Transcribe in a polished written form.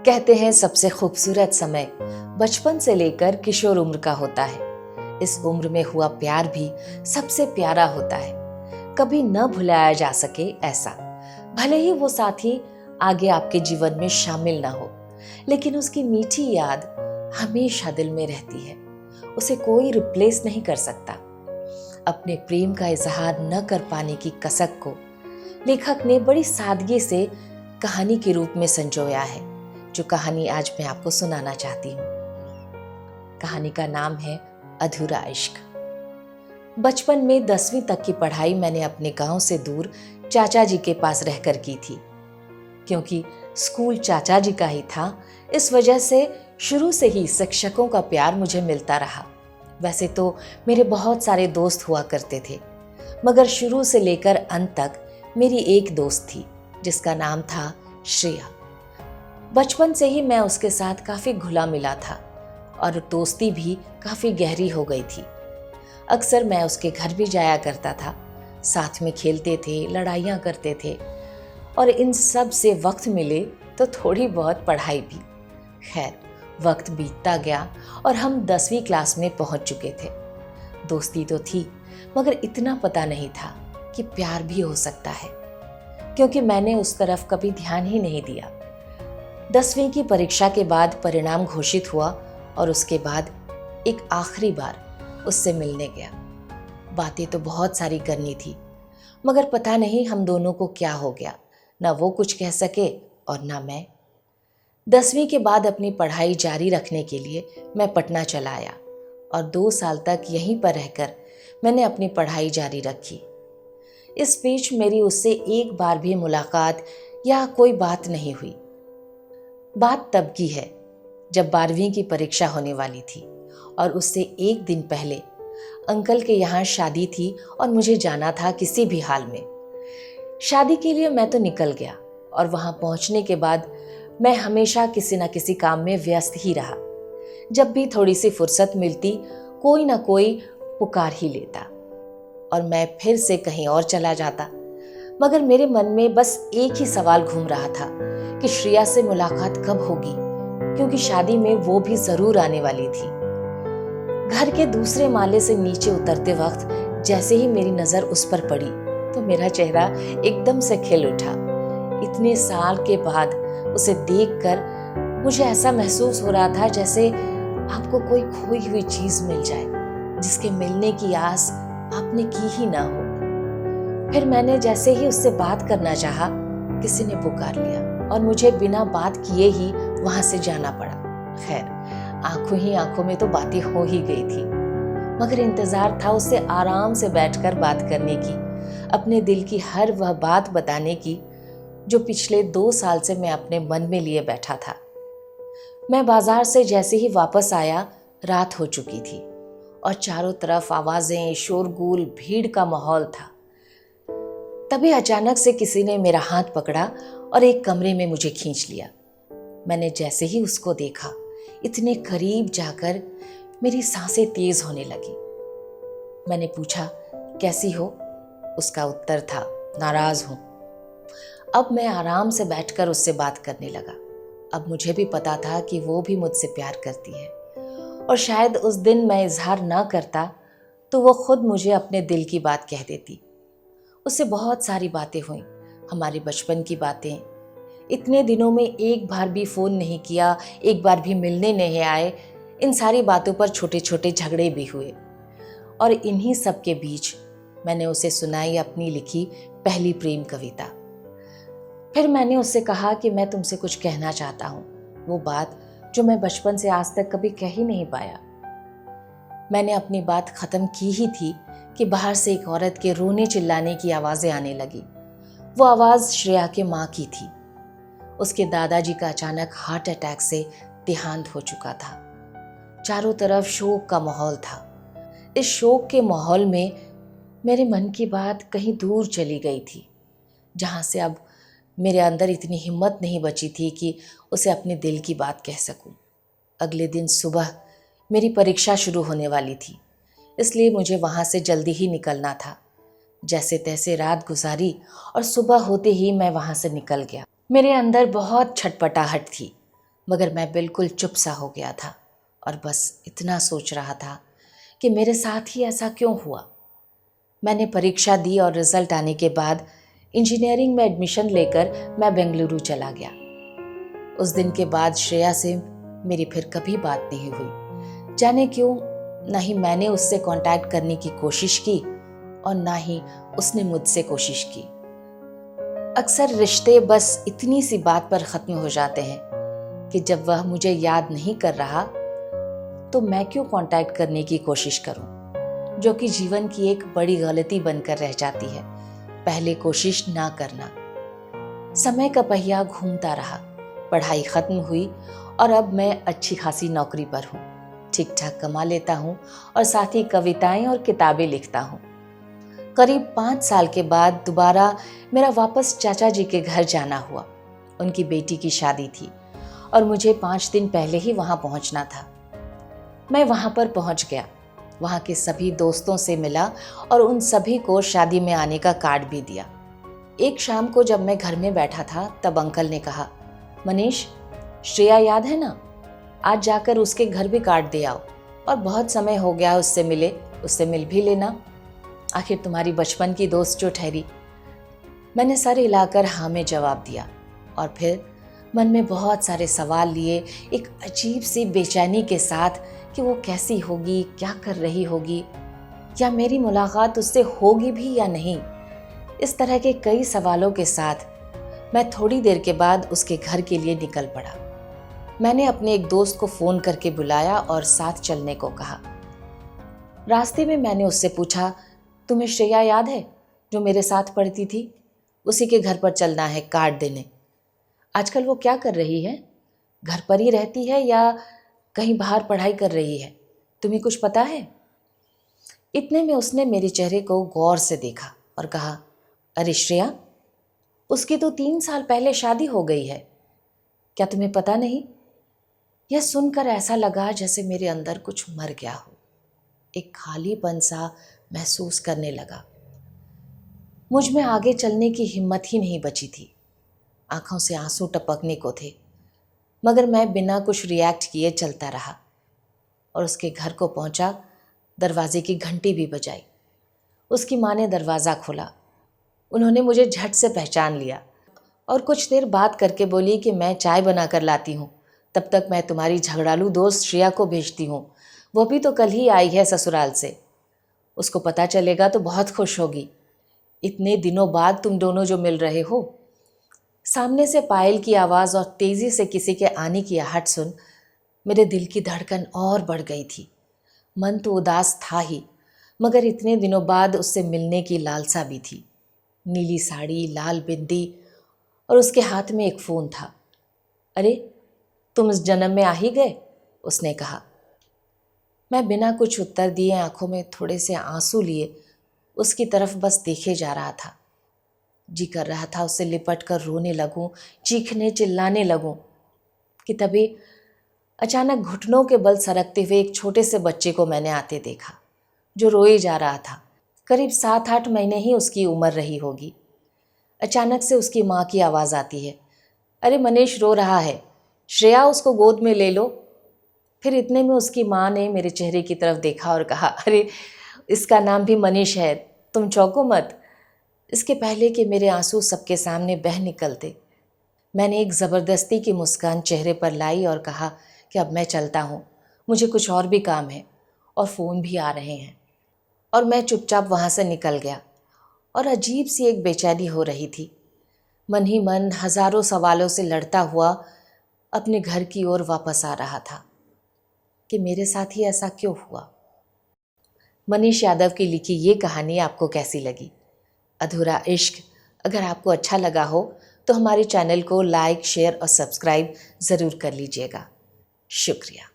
कहते हैं सबसे खूबसूरत समय बचपन से लेकर किशोर उम्र का होता है। इस उम्र में हुआ प्यार भी सबसे प्यारा होता है, कभी न भुलाया जा सके ऐसा। भले ही वो साथी आगे आपके जीवन में शामिल ना हो, लेकिन उसकी मीठी याद हमेशा दिल में रहती है। उसे कोई रिप्लेस नहीं कर सकता। अपने प्रेम का इजहार न कर पाने की कसक को लेखक ने बड़ी सादगी से कहानी के रूप में संजोया है, जो कहानी आज मैं आपको सुनाना चाहती हूँ। कहानी का नाम है अधूरा इश्क। बचपन में 10वीं तक की पढ़ाई मैंने अपने गांव से दूर चाचा जी के पास रहकर की थी। क्योंकि स्कूल चाचा जी का ही था, इस वजह से शुरू से ही शिक्षकों का प्यार मुझे मिलता रहा। वैसे तो मेरे बहुत सारे दोस्त हुआ करते थे, मगर शुरू से लेकर अंत तक मेरी एक दोस्त थी जिसका नाम था श्रेया। बचपन से ही मैं उसके साथ काफ़ी घुला मिला था और दोस्ती भी काफ़ी गहरी हो गई थी। अक्सर मैं उसके घर भी जाया करता था, साथ में खेलते थे, लड़ाइयाँ करते थे और इन सब से वक्त मिले तो थोड़ी बहुत पढ़ाई भी। खैर, वक्त बीतता गया और हम 10वीं क्लास में पहुंच चुके थे। दोस्ती तो थी, मगर इतना पता नहीं था कि प्यार भी हो सकता है, क्योंकि मैंने उस तरफ कभी ध्यान ही नहीं दिया। 10वीं की परीक्षा के बाद परिणाम घोषित हुआ और उसके बाद एक आखिरी बार उससे मिलने गया। बातें तो बहुत सारी करनी थी, मगर पता नहीं हम दोनों को क्या हो गया। ना वो कुछ कह सके और ना मैं। 10वीं के बाद अपनी पढ़ाई जारी रखने के लिए मैं पटना चला आया और 2 साल तक यहीं पर रहकर मैंने अपनी पढ़ाई जारी रखी। इस बीच मेरी उससे एक बार भी मुलाकात या कोई बात नहीं हुई। बात तब की है जब 12वीं की परीक्षा होने वाली थी और उससे एक दिन पहले अंकल के यहाँ शादी थी और मुझे जाना था किसी भी हाल में। शादी के लिए मैं तो निकल गया और वहाँ पहुँचने के बाद मैं हमेशा किसी न किसी काम में व्यस्त ही रहा। जब भी थोड़ी सी फुर्सत मिलती, कोई ना कोई पुकार ही लेता और मैं फिर से कहीं और चला जाता। मगर मेरे मन में बस एक ही सवाल घूम रहा था कि श्रेया से मुलाकात कब होगी, क्योंकि शादी में वो भी जरूर आने वाली थी। घर के दूसरे माले से नीचे उतरते वक्त जैसे ही मेरी नजर उस पर पड़ी तो मेरा चेहरा एकदम से खिल उठा। इतने साल के बाद उसे देखकर मुझे ऐसा महसूस हो रहा था जैसे आपको कोई खोई हुई चीज मिल जाए, जिसके मिलने की आस आपने की ही ना हो। फिर मैंने जैसे ही उससे बात करना चाहा, किसी ने पुकार लिया और मुझे बिना बात किए ही वहां से जाना पड़ा। खैर, आंखों ही आंखों में तो बातें हो ही गई थी, मगर इंतजार था उससे आराम से बैठकर बात करने की, अपने दिल की हर वह बात बताने की जो पिछले 2 साल से मैं अपने मन में लिए बैठा था। मैं बाजार से जैसे ही वापस आया, रात हो चुकी थी और चारों तरफ आवाजें, शोरगुल, भीड़ का माहौल था। तभी अचानक से किसी ने मेरा हाथ पकड़ा और एक कमरे में मुझे खींच लिया। मैंने जैसे ही उसको देखा, इतने करीब जाकर मेरी सांसें तेज होने लगी। मैंने पूछा, कैसी हो? उसका उत्तर था, नाराज हूं। अब मैं आराम से बैठकर उससे बात करने लगा। अब मुझे भी पता था कि वो भी मुझसे प्यार करती है और शायद उस दिन मैं इजहार ना करता तो वो खुद मुझे अपने दिल की बात कह देती। उससे बहुत सारी बातें हुई, हमारे बचपन की बातें। इतने दिनों में एक बार भी फ़ोन नहीं किया, एक बार भी मिलने नहीं आए। इन सारी बातों पर छोटे छोटे झगड़े भी हुए और इन्हीं सब के बीच मैंने उसे सुनाई अपनी लिखी पहली प्रेम कविता। फिर मैंने उससे कहा कि मैं तुमसे कुछ कहना चाहता हूँ, वो बात जो मैं बचपन से आज तक कभी कह ही नहीं पाया। मैंने अपनी बात ख़त्म की ही थी कि बाहर से एक औरत के रोने चिल्लाने की आवाज़ें आने लगी। वो आवाज़ श्रेया के माँ की थी। उसके दादाजी का अचानक हार्ट अटैक से देहांत हो चुका था। चारों तरफ शोक का माहौल था। इस शोक के माहौल में मेरे मन की बात कहीं दूर चली गई थी, जहाँ से अब मेरे अंदर इतनी हिम्मत नहीं बची थी कि उसे अपने दिल की बात कह सकूं। अगले दिन सुबह मेरी परीक्षा शुरू होने वाली थी, इसलिए मुझे वहाँ से जल्दी ही निकलना था। जैसे तैसे रात गुजारी और सुबह होते ही मैं वहाँ से निकल गया। मेरे अंदर बहुत छटपटाहट थी। मगर मैं बिल्कुल चुप सा हो गया था और बस इतना सोच रहा था कि मेरे साथ ही ऐसा क्यों हुआ। मैंने परीक्षा दी और रिजल्ट आने के बाद इंजीनियरिंग में एडमिशन लेकर मैं बेंगलुरु चला गया। उस दिन के बाद श्रेया से मेरी फिर कभी बात नहीं हुई। जाने क्यों, ना ही मैंने उससे कांटेक्ट करने की कोशिश की और ना ही उसने मुझसे कोशिश की। अक्सर रिश्ते बस इतनी सी बात पर ख़त्म हो जाते हैं कि जब वह मुझे याद नहीं कर रहा तो मैं क्यों कांटेक्ट करने की कोशिश करूं, जो कि जीवन की एक बड़ी गलती बनकर रह जाती है, पहले कोशिश ना करना। समय का पहिया घूमता रहा, पढ़ाई ख़त्म हुई और अब मैं अच्छी खासी नौकरी पर हूँ, ठीक ठाक कमा लेता हूँ और साथ ही कविताएं और किताबें लिखता हूँ। करीब 5 साल के बाद दोबारा मेरा वापस चाचा जी के घर जाना हुआ। उनकी बेटी की शादी थी और मुझे 5 दिन पहले ही वहाँ पहुँचना था। मैं वहाँ पर पहुँच गया, वहाँ के सभी दोस्तों से मिला और उन सभी को शादी में आने का कार्ड भी दिया। एक शाम को जब मैं घर में बैठा था तब अंकल ने कहा, मनीष, श्रेया याद है ना, आज जाकर उसके घर भी कार्ड दे आओ और बहुत समय हो गया उससे मिले, उससे मिल भी लेना, आखिर तुम्हारी बचपन की दोस्त जो ठहरी। मैंने सर हिलाकर हाँ में जवाब दिया और फिर मन में बहुत सारे सवाल लिए, एक अजीब सी बेचैनी के साथ कि वो कैसी होगी, क्या कर रही होगी, क्या मेरी मुलाकात उससे होगी भी या नहीं। इस तरह के कई सवालों के साथ मैं थोड़ी देर के बाद उसके घर के लिए निकल पड़ा। मैंने अपने एक दोस्त को फ़ोन करके बुलाया और साथ चलने को कहा। रास्ते में मैंने उससे पूछा, तुम्हें श्रेया याद है जो मेरे साथ पढ़ती थी? उसी के घर पर चलना है कार्ड देने। आजकल वो क्या कर रही है? घर पर ही रहती है या कहीं बाहर पढ़ाई कर रही है? तुम्हें कुछ पता है? इतने में उसने मेरे चेहरे को गौर से देखा और कहा, अरे श्रेया, उसकी तो 3 साल पहले शादी हो गई है, क्या तुम्हें पता नहीं? यह सुनकर ऐसा लगा जैसे मेरे अंदर कुछ मर गया हो, एक खालीपन सा महसूस करने लगा। मुझ में आगे चलने की हिम्मत ही नहीं बची थी, आंखों से आंसू टपकने को थे, मगर मैं बिना कुछ रिएक्ट किए चलता रहा और उसके घर को पहुंचा। दरवाजे की घंटी भी बजाई। उसकी माँ ने दरवाज़ा खोला। उन्होंने मुझे झट से पहचान लिया और कुछ देर बात करके बोली कि मैं चाय बना कर लाती हूँ, तब तक मैं तुम्हारी झगड़ालू दोस्त श्रेया को भेजती हूँ, वो भी तो कल ही आई है ससुराल से, उसको पता चलेगा तो बहुत खुश होगी, इतने दिनों बाद तुम दोनों जो मिल रहे हो। सामने से पायल की आवाज़ और तेज़ी से किसी के आने की आहट सुन मेरे दिल की धड़कन और बढ़ गई थी। मन तो उदास था ही, मगर इतने दिनों बाद उससे मिलने की लालसा भी थी। नीली साड़ी, लाल बिंदी और उसके हाथ में एक फ़ोन था। अरे, तुम इस जन्म में आ ही गए, उसने कहा। मैं बिना कुछ उत्तर दिए, आंखों में थोड़े से आंसू लिए उसकी तरफ बस देखे जा रहा था। जी कर रहा था उससे लिपट कर रोने लगूं, चीखने चिल्लाने लगूं कि तभी अचानक घुटनों के बल सरकते हुए एक छोटे से बच्चे को मैंने आते देखा, जो रोए जा रहा था। करीब 7-8 महीने ही उसकी उम्र रही होगी। अचानक से उसकी माँ की आवाज़ आती है, अरे मनीष रो रहा है, श्रेया उसको गोद में ले लो। फिर इतने में उसकी माँ ने मेरे चेहरे की तरफ देखा और कहा, अरे इसका नाम भी मनीष है, तुम चौंको मत। इसके पहले कि मेरे आंसू सबके सामने बह निकलते, मैंने एक ज़बरदस्ती की मुस्कान चेहरे पर लाई और कहा कि अब मैं चलता हूँ, मुझे कुछ और भी काम है और फ़ोन भी आ रहे हैं। और मैं चुपचाप वहाँ से निकल गया और अजीब सी एक बेचैनी हो रही थी। मन ही मन हज़ारों सवालों से लड़ता हुआ अपने घर की ओर वापस आ रहा था कि मेरे साथ ही ऐसा क्यों हुआ। मनीष यादव की लिखी ये कहानी आपको कैसी लगी? अधूरा इश्क अगर आपको अच्छा लगा हो तो हमारे चैनल को लाइक, शेयर और सब्सक्राइब ज़रूर कर लीजिएगा। शुक्रिया।